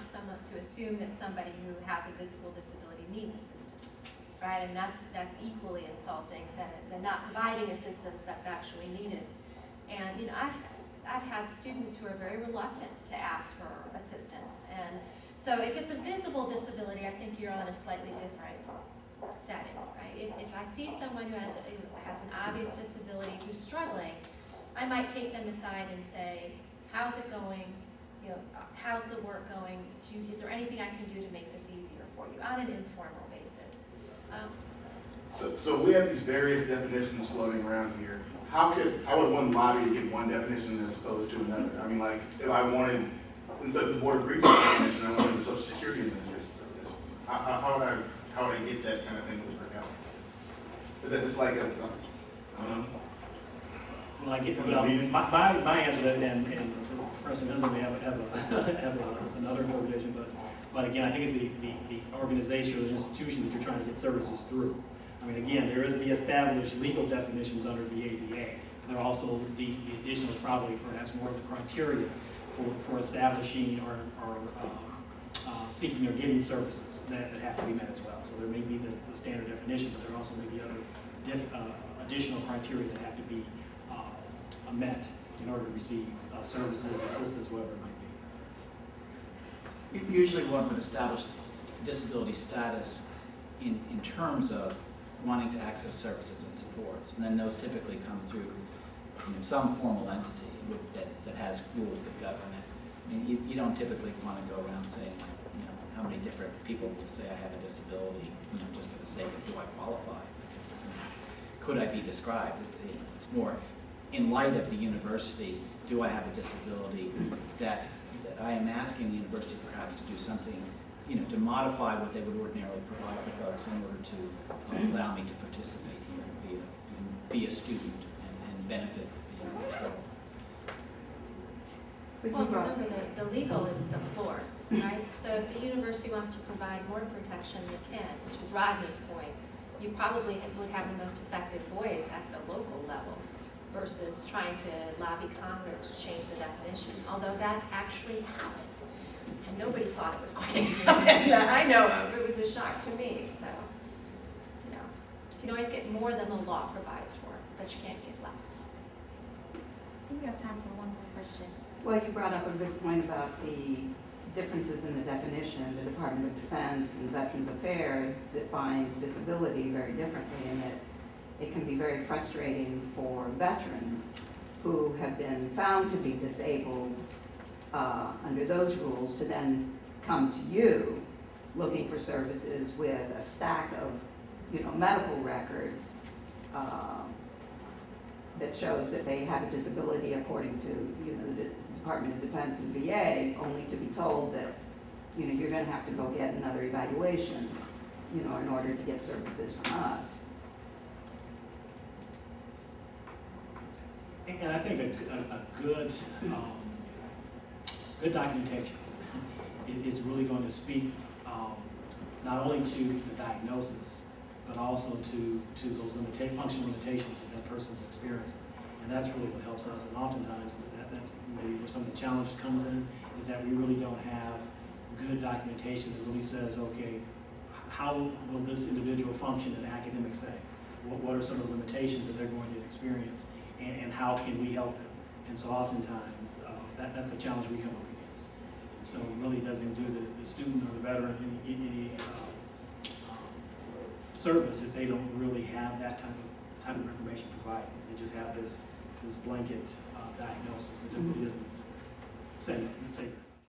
to assume that somebody who has a visible disability needs assistance, right? And that's equally insulting than not providing assistance that's actually needed. And you know, I've had students who are very reluctant to ask for assistance, and so if it's a visible disability, I think you're on a slightly different setting, right? If I see someone who has an obvious disability who's struggling, I might take them aside and say, how's it going? You know, how's the work going? Is there anything I can do to make this easier for you on an informal basis? So we have these various definitions floating around here. How would one lobby to get one definition as opposed to another? I mean, like, if I wanted, instead of the Board of Regents definition, I wanted the Social Security Administration definition. How would I get that kind of thing to work out? Is that just like a, I don't know? Well, I get, well, my answer to that, and Professor Benson may have another provision, but again, I think it's the organization or the institution that you're trying to get services through. I mean, again, there is the established legal definitions under the ADA. There are also the additional, probably perhaps more of the criteria for establishing or seeking or getting services that have to be met as well. So there may be the standard definition, but there also may be other additional criteria that have to be met in order to receive services, assistance, whatever it might be. Usually one would establish disability status in terms of wanting to access services and supports, and then those typically come through some formal entity that has rules that govern it. I mean, you don't typically want to go around saying, how many different people will say I have a disability, just for the sake of do I qualify? Because, could I be described? It's more in light of the university, do I have a disability that I am asking the university perhaps to do something, to modify what they would ordinarily provide for folks in order to allow me to participate here and be a student and benefit from being as well. Well, remember the legal is the floor, right? So if the university wants to provide more protection, they can, which is Rodney's point. You probably would have the most effective voice at the local level versus trying to lobby Congress to change the definition, although that actually happened. And nobody thought it was going to happen that I know of. It was a shock to me. So, you can always get more than the law provides for, but you can't get less. I think we have time for one more question. Well, you brought up a good point about the differences in the definition. The Department of Defense and Veterans Affairs defines disability very differently, and that it can be very frustrating for veterans who have been found to be disabled under those rules to then come to you looking for services with a stack of medical records that shows that they have a disability according to the Department of Defense and VA, only to be told that you're going to have to go get another evaluation in order to get services from us. And I think a good documentation is really going to speak not only to the diagnosis, but also to those functional limitations that person's experiencing. And that's really what helps us. And oftentimes, that's maybe where some of the challenge comes in, is that we really don't have good documentation that really says, okay, how will this individual function in academic setting? What are some of the limitations that they're going to experience? And how can we help them? And so oftentimes, that's a challenge we come up against. And so it really doesn't do the student or the veteran any service if they don't really have that type of information provided. They just have this blanket diagnosis that really doesn't say